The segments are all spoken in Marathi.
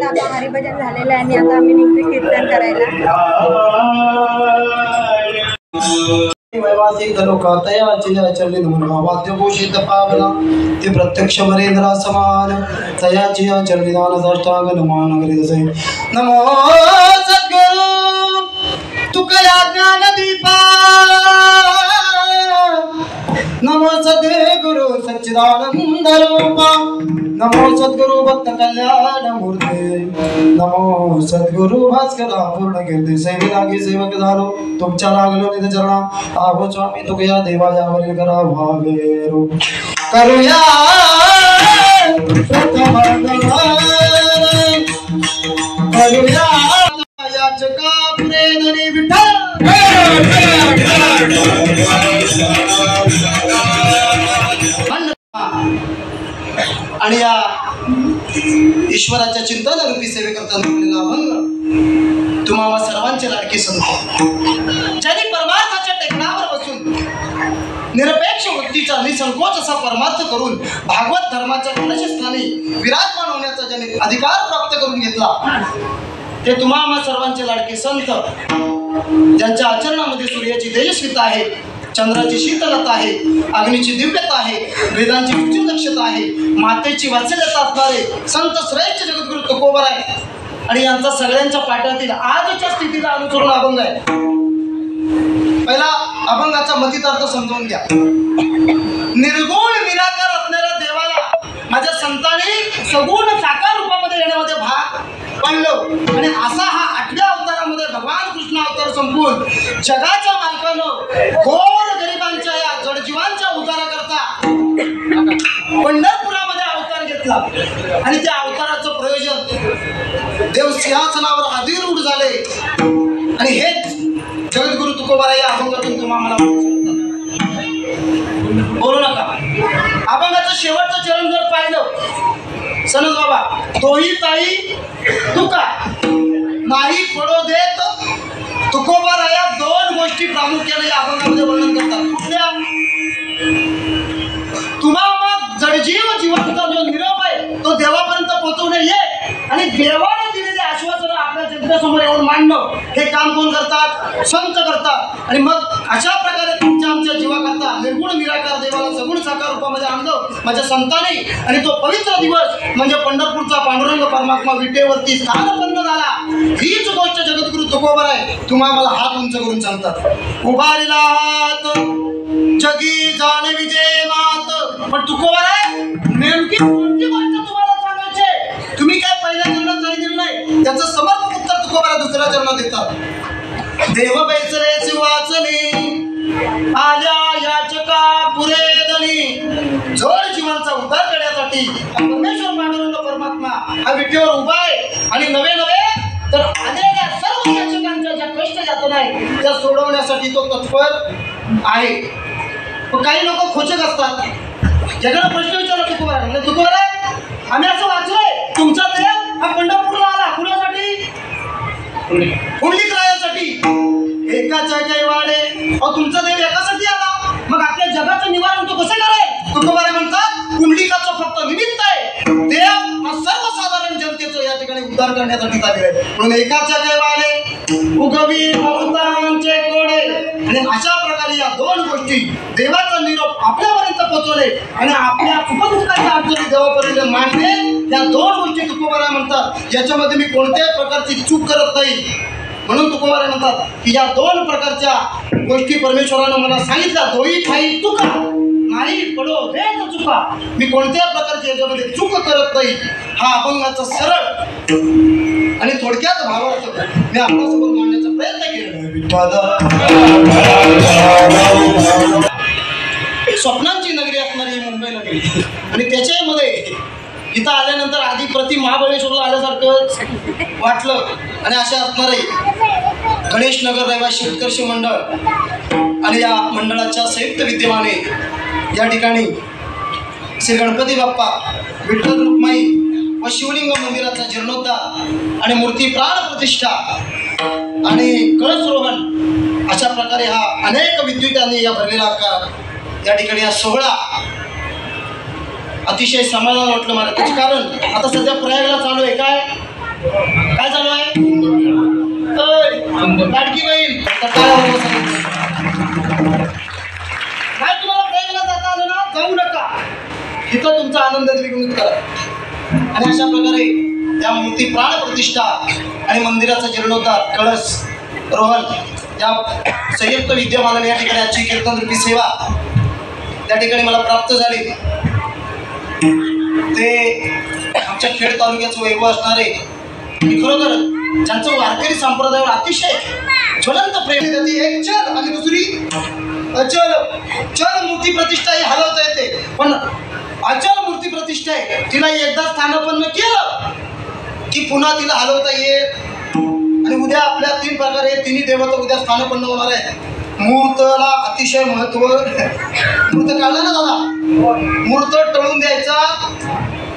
आता आपण हरिभजन झालेलं आहे आणि आता आम्ही निघतो कीर्तन करायला. वैवासिक लोकातया चरणी नमो वाद्यभूषित पावना ते प्रत्यक्ष मरेंद्र समान तयाची चरणी दान साष्टांग नमान नगरी नमो सद्गुरु तुकया ज्ञान दीपा नमो सद्गुरु सच्चिदानंद रूपा नमो सद्गुरु भक्त कल्याण मूर्ते नमो सद्गुरु भास्करा पूर्ण कीर्ती सेवी लागी सेवक झालो तुमच्या लागलो निध चरणा आहो स्वामी तुकया देवा यावरील करा भावेरू करूया प्रथम करूया याचका प्रेदनी विठ्ठल आणि या ईश्वराच्या चिंतन रूपी सेवे करताना मिळालेला अभंग तुम्हाला सर्वांचे लाडके संत ज्यांनी परमार्थाच्या टेकणावर बसून निरपेक्ष वृत्तीचा निसंकोच असा परमार्थ करून भागवत धर्माच्या कलशस्थानी विराजमान होण्याचा ज्यांनी अधिकार प्राप्त करून घेतला ते तुम्हाला सर्वांचे लाडके संत ज्यांच्या आचरणामध्ये सूर्याची तेजस्विता आहे, चंद्राची शीतलता आहे, अग्नीची दिव्यता आहे, वेदांची उच्च दक्षता आहे, मातेची वात्सल्यता असणारे संत श्रेष्ठ जगद्गुरु तुकोबराय आणि यांचा सगळ्यांच्या पाठातील आजच्या स्थितीला अनुसरून अभंग आहे. पहिला अभंगाचा मतितार्थ समजावून घ्या. निर्गुण निराकार असणाऱ्या देवाला माझ्या संतांनी सगुण साकार रूपामध्ये येण्यामध्ये भाग पाडलं आणि असा हा 8व्या अवतारामध्ये भगवान कृष्ण अवतार संपून जगाच्या मालकानं खोर गरिबांच्या या जडजीवांच्या उद्धाराकरता पंढरपुरामध्ये अवतार घेतला आणि त्या अवताराचं प्रयोजन देव सिंहासनावर अधिरूढ झाले आणि हेच जगद्गुरु तुकोबाराय या अभंगातून तुम्हाला बोलू नका. अभंगाचं शेवटचं चरण जर पाहिलं सनद बाबा तोही ताई तुका नाही पडो देत तुकोबाराया 2 गोष्टी प्रामुख्याने या अभंगामध्ये वर्णन करतात. कुठल्या? तुम्हाला जडजीव जीवांचा जो निरोप आहे तो देवापर्यंत पोहोचवणे ये आणि देवाने दिलेले आश्वासन आपल्या जनतेसमोर येऊन मांडणं हे काम कोण करतात? संत करतात. आणि मग अशा प्रकारे तुमच्या आमच्या जीवाकरता निर्गुण निराकार देवाला सगुण साकार रूपामध्ये आणलं माझ्या संतांनी आणि तो पवित्र दिवस म्हणजे पंढरपूरचा पांडुरंग परमात्मा विटेवरती स्थानपन्न झाला. हीच गोष्ट जगद्गुरु तुकोबाराय तुम्हाला हात उंच करून सांगतात. उभारला हात जगी जाणे विजय मात. पण तुकोबाराय नेमकी कोणती गोष्ट तुम्हाला सांगायची? तुम्ही काय पहिल्या चरणात सांगितलं नाही, त्याचं समर्पक उत्तर तुकोबाराय दुसऱ्या चरणात देतात. देव बैसरेची वाचली आल्या याचका पुरेदनी जोड जीवांचा उद्धार करण्यासाठी परमेश्वर पांडुरंग परमात्मा हा विटेवर उभा आहे आणि नवे तर आलेल्या सर्व याचकांच्या ज्या कष्ट जात नाही त्या सोडवण्यासाठी तो तत्पर आहे. पण काही लोक खोचक असतात. जगाला प्रश्न विचारला तुकोबाराय आम्ही असं वाचलोय तुमचा देव हा पंढरपूरला आला कुणासाठी? पुंडलिक रायासाठी. एकाच्या काही वाडे तुमचा देव एकासाठी आला मग आपल्या जगाचं निवारण तो कसं करेल? तुकोबाराय म्हणतात पुंडलिकाचं फक्त निमित्त आहे. देव हा सर्वसाधारण जनतेचं या ठिकाणी उद्धार करण्यासाठी आलेला आहे. म्हणून एकाच्या काही वाडे उगवी बहुतांचे कोडे आणि अशा प्रकारे या 2 गोष्टी देवाचा निरोप आपल्यापर्यंत पोहोचवले आणि आपल्या सुखदुःखाच्या अडचणी देवापर्यंत मांडणे या 2 गोष्टी तुकोबाराय म्हणतात. याच्यामध्ये मी कोणत्याही प्रकारची चूक करत नाही. म्हणून तुकोबाराय म्हणतात की या 2 प्रकारच्या गोष्टी परमेश्वरानं मला सांगितल्या. दोही ठाई तुका नाही पडो देत चुका. मी कोणत्याही प्रकारची याच्यामध्ये चूक करत नाही. हा अभंगाचा सरळ आणि थोडक्यात भावार्थ मी आपल्यासमोर मांडण्याचा प्रयत्न केला. स्वप्नांची नगरी असणारी मुंबई नगरी आणि त्याच्यामध्ये इथं आल्यानंतर आधी प्रति महाबळेश्वरला आल्यासारखं वाटलं आणि अशा असणारे गणेश नगर रहिवासी उत्कर्ष मंडळ आणि या मंडळाच्या संयुक्त विद्यमाने या ठिकाणी श्री गणपती बाप्पा विठ्ठल रुक्माई व शिवलिंग मंदिराचा जीर्णोद्धार आणि मूर्ती प्राण प्रतिष्ठा आणि कळसरोहण अशा प्रकारे हा अनेक विद्युतांनी या भरलेला या ठिकाणी हा सोहळा अतिशय समाधान वाटलं मला. त्याचे कारण आता सध्या प्रयागला चालू आहे काय काय चालू आहे? लाडकी बहीण काय तुम्हाला प्रेमाला जाता आलं ना, जाऊ नका. इथं तुमचा आनंद द्विगुणित करा. आणि अशा प्रकारे त्या मूर्ती प्राणप्रतिष्ठा आणि मंदिराचा जीर्णोद्धार, कळस रोहन या संयुक्त विद्यमानाने या ठिकाणी आजची कीर्तनरूपी सेवा त्या ठिकाणी मला प्राप्त झाली. ते आमच्या खेड तालुक्याचं वैभव असणारे आणि खरोखर ज्यांचं वारकरी संप्रदायावर अतिशय ज्वलंत प्रेम देते. एक चल आणि दुसरी अचल. चल मूर्ती प्रतिष्ठा ही हलवता येते, पण अचल मूर्ती प्रतिष्ठा आहे तिला एकदा स्थानापन्न केलं की पुन्हा तिला हलवता येत. आणि उद्या आपल्या 3 प्रकारे 3 देवता उद्या स्थानापन्न होणार आहेत. मूर्तला अतिशय महत्व. मूर्त काढला ना दादा, मूर्त टळून द्यायचा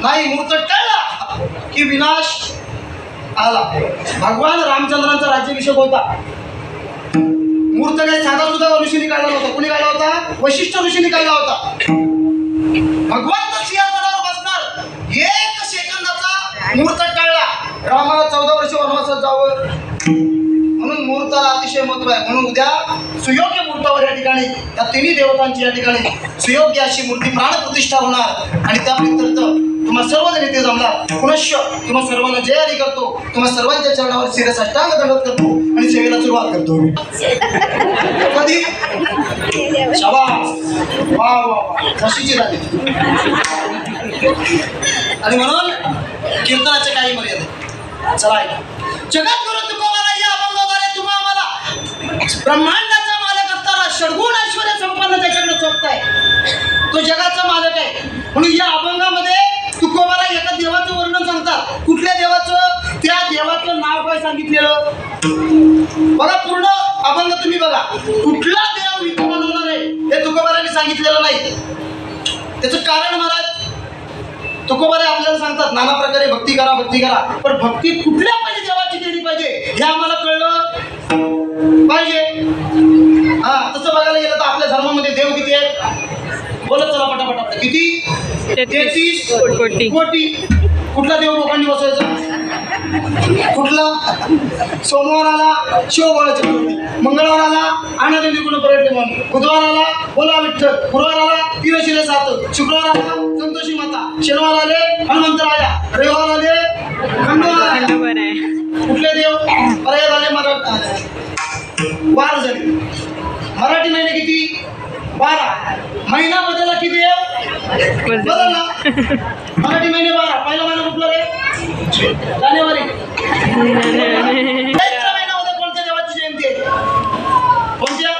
नाही. मूर्त टळला की विनाश आला. भगवान रामचंद्रांचा राज्याभिषेक होता. मूर्त काही साधा सुद्धा ऋषीने काढला होता. कोणी काढला होता? वशिष्ठ ऋषीने काढला होता. भगवान तर सिंहासनावर बसणार, 1 सेकंदाचा मूर्त टळला. रामाला 14 वर्ष वनवासात जावं, म्हणून मुहूर्ताला अतिशय महत्व आहे. म्हणून उद्या सुयोग्य मुहूर्तावर या ठिकाणी त्या 3 देवतांची या ठिकाणी सुयोग्य अशी मूर्ती प्राणप्रतिष्ठा होणार. आणि त्या प्रित्यर्थ तुम्हा सर्वजण इथे जमणार. पुनश्च तुम्हा सर्वांना जय हरी करतो. तुम्हा सर्वांच्या चरणावर शिरस अष्टांग दंडवत करतो आणि सेवेला सुरुवात करतो. कधी शाबास, वा वा, कशीची झाली. आणि म्हणून कीर्तनाचे काही मर्यादा. चला जगद्गुरु तुकोबाला या अभंगाद्वारे तुम्हा आम्हाला ब्रह्मांडाचा मालक असताना षडगुण ऐश्वर्य संपन्न त्याच्याकडे सोपताय. तो जगाचा मालक आहे. म्हणून या अभंगामध्ये तुकोबाला एका देवाचं वर्णन सांगतात. कुठल्या देवाचं? त्या देवाचं नाव काय सांगितलेलं बघा. पूर्ण अभंग तुम्ही बघा. कुठला देव विद्यमान होणार आहे हे तुकोबारांनी सांगितलेलं नाही. त्याचं कारण महाराज तुकोबारे आपल्याला सांगतात नाना प्रकारे भक्ती करा, भक्ती करा. पण भक्ती कुठल्या पाहिजे देवाची केली पाहिजे हे आम्हाला कळलं पाहिजे. हा, तसं बघायला गेलं तर आपल्या धर्मामध्ये देव किती आहेत? बोलत चला पटापट. किती? 33 कोटी. कुठला देव लोकांनी बसवायचा? कुठला? सोमवाराला शिवबाळाची मूर्ती, मंगळवाराला आनंदी गुण पर्यटन म्हणून, बुधवाराला बोला विठ्ठल, गुरुवाराला तिरशिले 7, शुक्रवाराला संतोषी माता, शनिवार आले हनुमंत राजा, रविवार आले खंडोबा. कुठले देव? पर्याय झाले वार झाले. मराठी महिने किती? 12. महिना बदलला की देव बदलला. मराठी महिने 12. पहिला महिना कुठला रे? जानेवारी. चैत्र महिन्यामध्ये कोणत्या देवाची जयंती आहे? कोणत्या?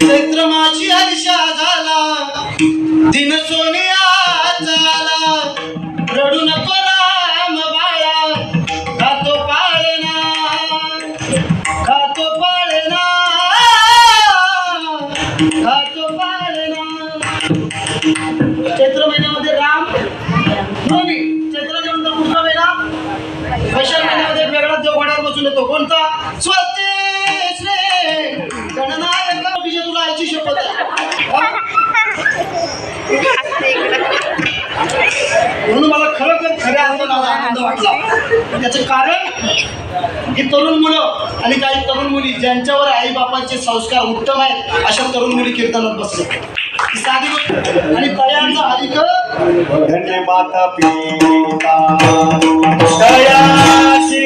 चैत्र माची हर्षा झाला, दिन सोनियाचा आला. रडू नको राम बाळा, खातो पाळणा, खातो पाळणा, खातो पाळणा. चैत्र महिन्यामध्ये राम नवमी. चैत्राच्या नंतर पुढचा महिना वैशाख महिन्यामध्ये वेगळाच देव घोड्यावर बसून येतो. कोणता? स्वस्तिक श्री गणनायक विजय. तुला याची शपथ आहे. म्हणून मला खरोखर खऱ्या अर्थाने आनंद वाटला. त्याचं कारण ही तरुण मुलं आणि काही तरुण मुली ज्यांच्यावर आई बापांचे संस्कार उत्तम आहेत अशा तरुण मुली कीर्तनात बसले. साधी आणि तयांचा अधिक धन्य माता पिता दयाची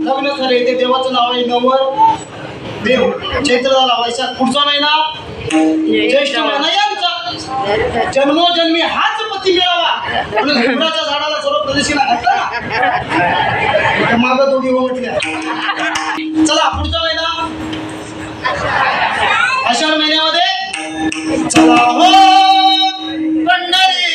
लग्न झाले. ते देवाचं नाव आहे नवर देव. चैत्र झाला. वैशाख पुढचा महिना ज्येष्ठ महिना यांचा. जन्मोजन्मी हाच पती मिळावा म्हणून लिंबाच्या झाडाला सर्व प्रदक्षिणा घातला. माग दोघी म्हटल्या. चला पुढचा महिना आषाढ महिन्यामध्ये चला हो पंढरी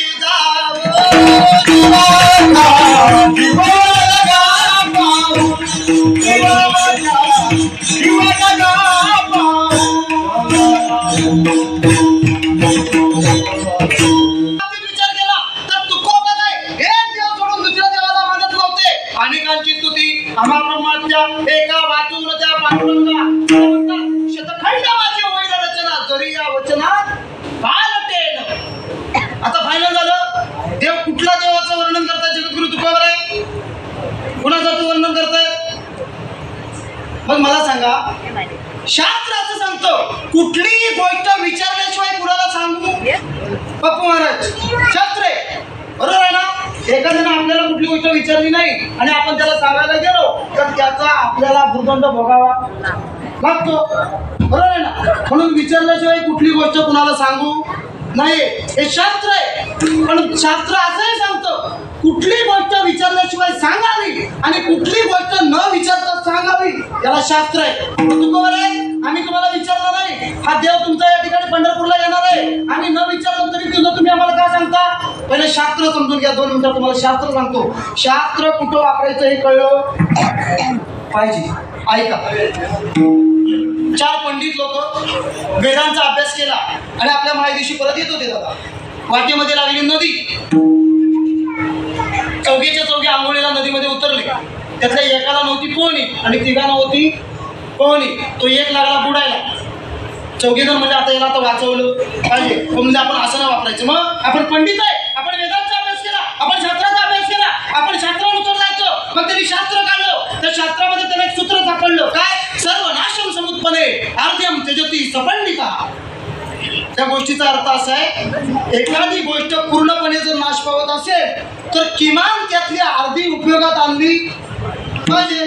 विचार केला तर तुकोबा नाही. एक देव सोडून दुसऱ्या देवाला मानत नव्हते. अनेकांची स्तुती आम्हा ब्रह्माच्या विठ्ठलाच्या एका वाचून त्या पांडुरंगा शतखंड माझी होईल रचना जरी या वचनात पालटेन. आता फायनल झालं. देव कुठल्या देवाचं वर्णन करतात जगद्गुरु तुकोबर आहे? कुणाचं तू वर्णन करताय? मग मला सांगा, शास्त्र असं सांगतो कुठलीही गोष्ट विचारल्याशिवाय कुणाला सांगू? पप्पू महाराज शास्त्र आहे, बरोबर आहे ना? एखाद्यानं आपल्याला कुठली गोष्ट विचारली नाही आणि आपण त्याला सांगायला गेलो तर त्याचा आपल्याला भूदंड भोगावा लागतो, बरोबर आहे ना? म्हणून विचारल्याशिवाय कुठली गोष्ट कुणाला सांगू नाही, हे शास्त्र आहे. पण शास्त्र असंही सांगतं कुठली गोष्ट विचारल्याशिवाय सांगावी आणि कुठली गोष्ट न विचारता सांगावी, याला शास्त्र आहे. तुकोबर आहे, आम्ही तुम्हाला विचारलं नाही, हा देव तुमचा या ठिकाणी पंढरपूरला येणार आहे, आम्ही न विचारलं तरी तुझं तुम्ही आम्हाला काय सांगता? पहिले शास्त्र समजून घ्या. 2 मिनिटात तुम्हाला शास्त्र सांगतो. शास्त्र कुठं वापरायचं हे कळलं पाहिजे. ऐका, 4 पंडित लोक वेदांचा अभ्यास केला आणि आपल्या मायदेशी परत येत होते. दादा वाटेमध्ये लागली नदी, चौघेच्या चौघे आंघोळीला नदीमध्ये उतरले. त्यातल्या एकाला नव्हती पोहणी आणि तिघांना होती पोहणी. तो एक लागला बुडायला. चौघेजण म्हणजे आता याला आता वाचवलं पाहिजे, म्हणजे आपण असं नाही वापरायचं. मग आपण पंडित आहे, आपण वेदांचा अभ्यास केला, आपण शास्त्राचा अभ्यास केला, आपण शास्त्रानुसार जायचं. मग त्यांनी शास्त्र काढलं, त्या शास्त्रामध्ये त्याला एक सूत्र सापडलं, काय? सर्व नाशम समुत्पन्ने अर्ध्यम त्यजति सपंडिता. त्या गोष्टीचा अर्थ असा आहे, एखादी गोष्ट पूर्णपणे जर नाश पावत असेल तर किमान त्यातली अर्धी उपयोगात आणली पाहिजे.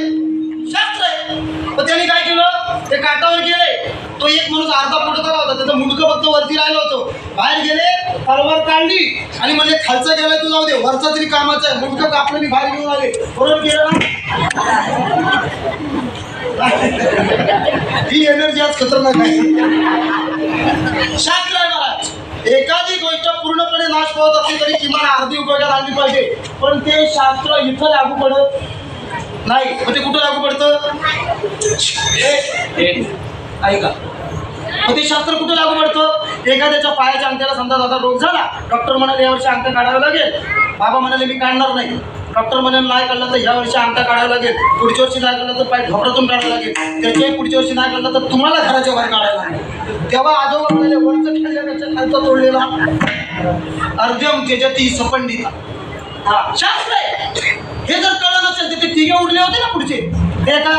शास्त्र आहे. तर त्यांनी काय केलं, ते काठावर गेले. तो एक माणूस अर्धा फुटाचा होता, त्याचं मुंडकं फक्त वरती राहिलं होतं. बाहेर गेले, तलवार काढली आणि म्हणजे खालचं गेलं तू जाऊ दे, वरचा तरी कामाचं आहे. मुंडकं कापलं मी बाहेर घेऊन आले. बरोबर केलं ना? ही एनर्जी आज खतरनाक आहे. शास्त्र आहे महाराज, एखादी गोष्ट पूर्णपणे नाश पावत असली तरी किमान अर्धी उपयोगात आणली पाहिजे. पण ते शास्त्र इथं लागू पडत नाही. मग ते कुठं लागू पडतं? ऐका, मग ते शास्त्र कुठं लागू पडतं? एखाद्याच्या पायाच्या अंगठ्याला समजा दादा रोग झाला, डॉक्टर म्हणाले यावर्षी अंगठा काढावं लागेल. बाबा म्हणाले मी काढणार नाही. डॉक्टर म्हणाले नाही काढला तर या वर्षी अंगठा काढावा लागेल, पुढच्या वर्षी नाही काढला तर पाय घाबरातून काढावं लागेल, त्याच्याही पुढच्या वर्षी नाही काढला तर तुम्हाला घराच्या बाहेर काढायला लागेल. तेव्हा आजोबा म्हणाले वरचं खाल्ल्यापेक्षा खालचा तोडलेला अर्ध्यम त्यजति सपंडिता. हा शास्त्र आहे. हे जर कळलं नसेल तर ते तिघे उरले होते ना पुढचे, ते एका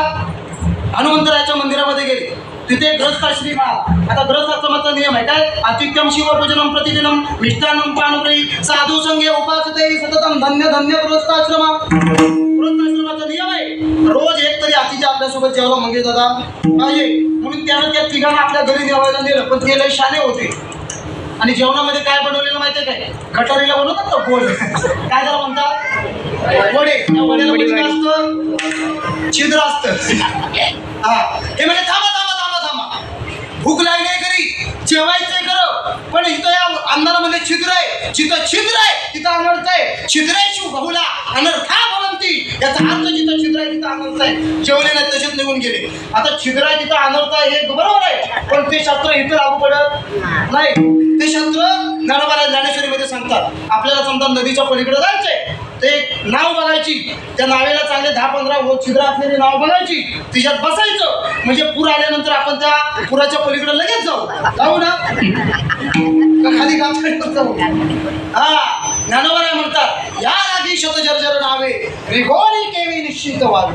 हनुमंतरायाच्या मंदिरामध्ये गेले. तिथे ग्रस्ताश्री आता ग्रस्त आश्रमाचा नियम आहे काय? आतिथ्यम शिवपूजनम प्रतिदिनम मिष्टान्नम पानप्री साधू संगे उपासते सततम धन्य धन्य गृहस्थाश्रमा. गृहस्थाश्रमाचा नियम आहे, रोज एक तरी अतिथी आपल्यासोबत जेवला मंगे दादा पाहिजे. म्हणून त्यानं त्या तिघांना आपल्या घरी जेवायला नेलं. पण ते लय शाणे होते आणि जेवणामध्ये काय बनवलेलं माहितीये काय? कटारीला बनवतात ना गोड, काय त्याला म्हणतात? वडे. त्या वड्याला मध्ये काय असतं? छिद्र असतं. हा, हे म्हणजे थांबा थांबा थांबा थांबा, भूक लागली घरी जेवायचंय खरं, पण इथं या अन्नामध्ये छिद्र आहे. जिथं छिद्र आहे तिथं अनर्थ आहे. छिद्रेषु बहुला अनर्था भवन्ति. याचा अर्थ जिथं छिद्र आहे तिथं अनर्थ आहे. जेवले नाही तसेच निघून गेले. आता छिद्र आहे तिथं अनर्थ आहे हे बरोबर आहे, पण ते शास्त्र इथं लागू पडत नाही. ते शास्त्र ज्ञानोबा ज्ञानेश्वरीमध्ये सांगतात. आपल्याला समजा नदीच्या पलीकडे जायचंय, ते नाव बघायची, त्या नावेला चांगले 10-15 छिद्र असलेली नाव बघायची, तिच्यात बसायचं, म्हणजे पूर आल्यानंतर आपण त्या पुराच्या पलीकडे लगेच जाऊ ना, खाली काम जाऊ. हा, ज्ञानोबा म्हणतात या लागी शतजर्जर नावे रिगोरी केवी निश्चित व्हावी.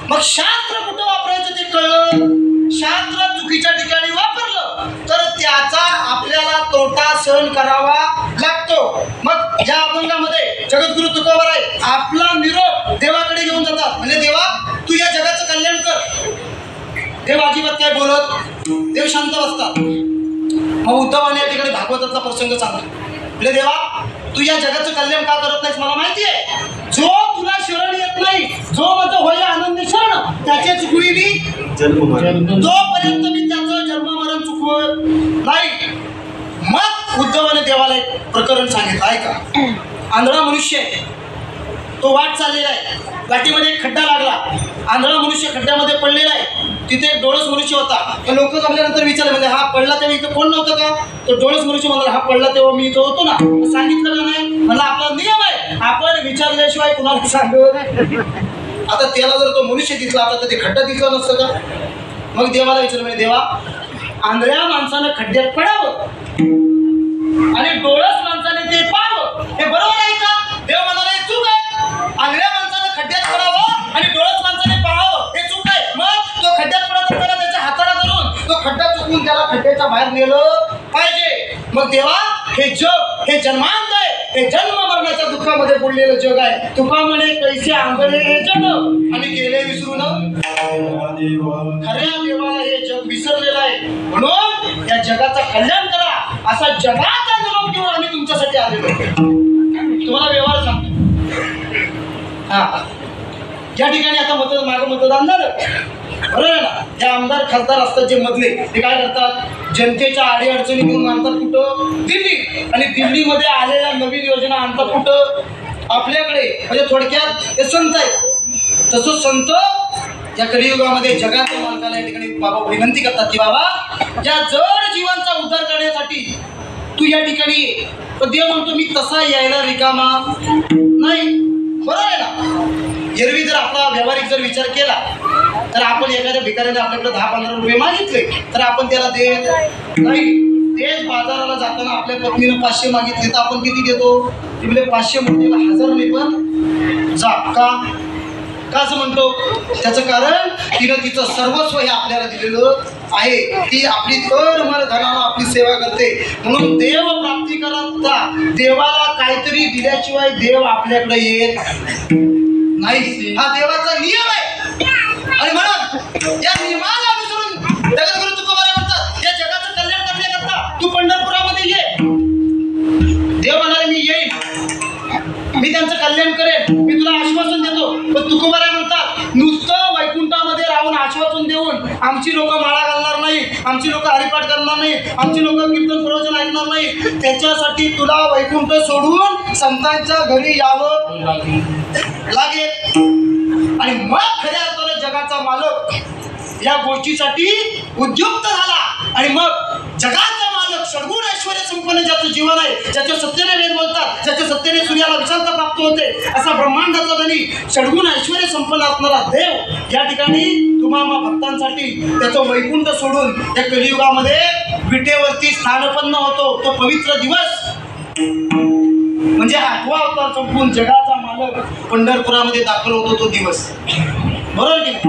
मग शास्त्र कुठं वापरायचं ते कळलं. शास्त्र चुकीच्या ठिकाणी वापरलं तर त्याचा आपल्याला तोटा सहन करावा लागतो. मग या अभंगामध्ये जगद्गुरु तुकोबर आहे आपला निरोप देवाकडे घेऊन जातात. म्हणजे देवा तू या जगाचं कल्याण कर. देव अजिबात काय बोलत, देव शांत बसतात. मग उद्धवाने या ठिकाणी भागवताचा प्रसंग सांगतो. म्हणजे देवा तू या जगाचं कल्याण का करत नाहीस? मला माहिती आहे, जो तुला शरण येत नाही, जो माझं होईल आनंद शरण, त्याचे चुकवी मी जोपर्यंत मी त्याचं जन्म मरण चुकवत नाही. मग उद्धवाने देवाला एक प्रकरण सांगितलं. ऐका, आंधळा मनुष्य आहे, तो वाट चाललेला आहे, वाटेमध्ये एक खड्डा लागला, आंधळा मनुष्य खड्ड्यामध्ये पडलेला आहे. तिथे एक डोळस मनुष्य होता. तर लोक जमल्यानंतर विचारले म्हणजे हा पडला तेव्हा इथं कोण नव्हतं का? तो डोळस मनुष्य म्हणाला हा पडला तेव्हा मी इथं होतो ना. सांगितलं का नाही? मला आपला नियम आहे, आपण विचारल्याशिवाय कुणाला सांगू आता त्याला जर तो मनुष्य दिसला आता तर ते खड्डा दिसला नसतं का? मग देवाला विचारलं म्हणजे देवा, आंधळ्या माणसानं खड्ड्यात पडावं आणि डोळस माणसाने ते पाहावं, हे बरोबर आहे का? देव म्हणाला हे चूक आहे. आंधळ्या माणसानं खड्ड्यात पडावं आणि डोळस माणसाने पाहावं हे चूक आहे. मग तो खड्ड्यात पडत असताना त्याच्या हाताला धरून तो खड्डा चुकून त्याला खड्ड्याच्या बाहेर नेलं पाहिजे. मग देवा, हे जग हे जन्मांत आहे, हे जन्म मरणाच्या दुःखामध्ये पडलेलं जग आहे. तुका म्हणे कैसे आंधळे हे जग आणि गेले विसरून खऱ्या देवाला हे जग विसरलेलं आहे. म्हणून या जगाचं कल्याण करा असा जगाचा निरोप घेऊन आम्ही तुमच्यासाठी आलेलो. तुम्हाला व्यवहार सांगतो. या ठिकाणी आता मागं मतदान झालं, बरोबर आहे ना? हे आमदार खासदार असतात जे मधले, ते काय करतात? जनतेच्या अडीअडचणी घेऊन आणतात कुठं? दिल्ली. आणि दिल्लीमध्ये आलेल्या नवीन योजना आणतात कुठं? आपल्याकडे. म्हणजे थोडक्यात हे संत आहे. तसं संत या कलियुगामध्ये जगाच्या मालकाला या ठिकाणी बाबा विनंती करतात की बाबा, या जड जीवांचा उद्धार करण्यासाठी तू या ठिकाणी ये. पण देव म्हणतो मी तसा यायला रिकामा नाही. बरोबर आहे ना? एरवी जर आपला व्यावहारिक जर विचार केला तर आपण एखाद्या भिकाऱ्याने आपल्याकडे 10-15 रुपये मागितले तर आपण त्याला देत नाही. तेच बाजाराला जाताना आपल्या पत्नीनं 500 मागितले तर आपण किती देतो? ती म्हणजे 500 म्हणजे 1000 नाही पण जा का असं म्हणतो? त्याचं कारण तिनं तिचं सर्वस्व हे आपल्याला दिलेलं आहे. ती आपली तर मन धनानं आपली सेवा करते. म्हणून देव प्राप्ती करता देवाला काहीतरी दिल्याशिवाय देव आपल्याकडे येत नाही. हा देवाचा नियम आहे. आणि म्हणून या नियमाला अनुसरून जगद्गुरु तुकोबाराय म्हणतात, या जगाचं कल्याण करण्याकरता तू पंढरपुरामध्ये ये. देव म्हणाले मी येईन, मी त्यांचं कल्याण करेन, मी तुला आश्वासन देतो. पण तुकोबाराय म्हणतात नुसतं वैकुंठामध्ये राहून आश्वासन देऊन आमची लोक माळा घालणार नाही, आमची लोक हरिपाठ करणार नाही, आमची लोक कीर्तन प्रवचन ऐकणार नाही. त्याच्यासाठी तुला वैकुंठ सोडून संतांच्या घरी यावं लागेल. आणि मग खऱ्या अर्थाने जगाचा मालक या गोष्टीसाठी उद्युक्त झाला. आणि मग जगाचा मालक षड्गुण ऐश्वर्य संपन्न ज्याचं जीवन आहे, ज्याच्या सत्तेने वेद बोलतात, ज्याच्या सत्तेने सूर्याला विशालता प्राप्त होते, असा ब्रह्मांडाचा धनी षड्गुण ऐश्वर्य संपन्न असणारा देव या ठिकाणी तुम्हाला भक्तांसाठी त्याचं वैकुंठ सोडून या कलियुगामध्ये विटेवरती स्थानपन्न होतो. तो पवित्र दिवस म्हणजे 8वा अवतार संपून जगाचा मालक पंढरपुरामध्ये दाखल होतो तो दिवस. बरोबर की नाही?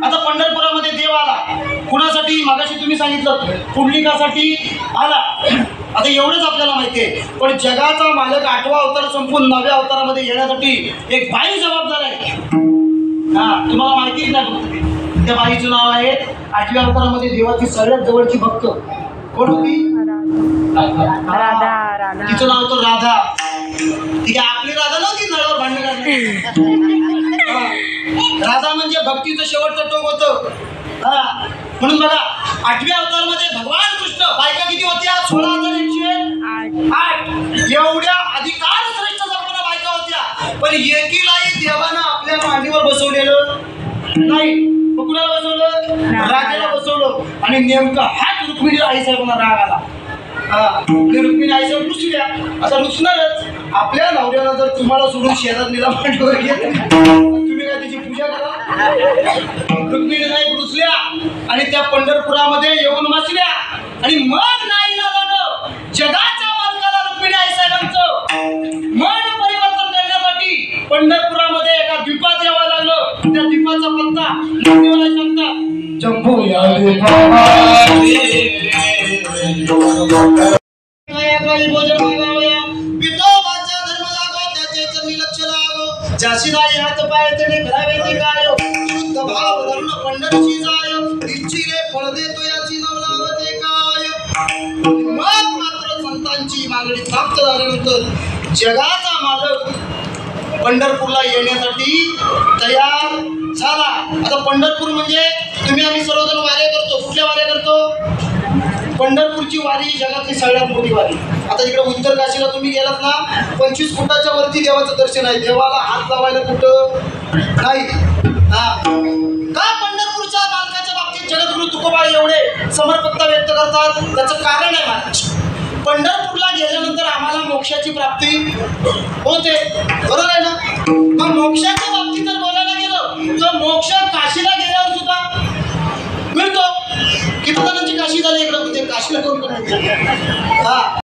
आता पंढरपुरामध्ये देव आला कुणासाठी? मागाशी तुम्ही सांगितलं पुंडलिकासाठी आला. आता एवढंच आपल्याला माहिती आहे. पण जगाचा मालक 8वा अवतार संपून 9व्या अवतारामध्ये येण्यासाठी एक बाई जबाबदार आहे. तुम्हाला माहितीच नाही. त्या बाईचं नाव आहे 8व्या अवतारामध्ये देवाची सगळ्यात जवळची भक्त कोण होती? राधा. तिचं नाव होतं राधा. ती काय आपली राधा नव्हती नळावर भांडण काढली. राधा म्हणजे भक्तीचं शेवटचं टोक होतं. म्हणून बघा 8व्या अवतारामध्ये भगवान कृष्ण बायका किती होत्या? 16,108. एवढ्या अधिकार श्रेष्ठ संपन्न बायका होत्या. पण एकीलाही देवानं आपल्या मांडीवर बसवलेलं नाही. मग कुणाला बसवलं? राजाला बसवलं. आणि नेमकं हाच रुक्मिणी आईसाहेबांना राग आला. रुक्मिणी आईसाहेब रुसल्या. आता रुसणारच. आपल्या नवऱ्याला जर तुम्हाला सोडून शेजारणीला मांडीवर घेतलं तुम्ही काय त्याची पूजा करा? रुक्मिणी साहेब रुसल्या आणि त्या पंढरपुरामध्ये येऊन बसल्या. आणि मग नाही झालं जगाच्या मालकाला रुक्मिणी आईसाहेबांचं मन परिवर्तन करण्यासाठी पंढरपुरामध्ये एका द्वीपात यावं लागलं. त्या द्वीपाचा पत्ता देवाला सांगतात जम्बू या जाशी नाही हात पाय तरी घरावे निघायो शुद्ध भाव धरून पंढरची जाय इच्छिले फळ देतो याची नवलावते काय. मग मात्र संतांची मागणी प्राप्त झाल्यानंतर जगाचा मालक पंढरपूरला येण्यासाठी तयार झाला. आता पंढरपूर म्हणजे तुम्ही आम्ही सर्वजण वाऱ्या करतो. कुठल्या वाऱ्या करतो? पंढरपूरची वारी जगातली सगळ्यात मोठी वारी. आता इकडे उत्तर काशीला तुम्ही गेलात ना 25 फुटाच्या वरती देवाचं दर्शन आहे. देवाला हात लावायला कुठं नाही. का पंढरपूरच्या मालकाच्या बाबतीत जगद्गुरु तुकोबाराय एवढे समर्पकता व्यक्त करतात? त्याचं कारण आहे महाराज. पंढरपूरला गेल्यानंतर आम्हाला मोक्षाची प्राप्ती होते. बरोबर आहे ना? मग मोक्षाच्या बाबतीत जर बोलायला गेलं चला इकडं म्हणजे काशीला कोण कोण आहे? हा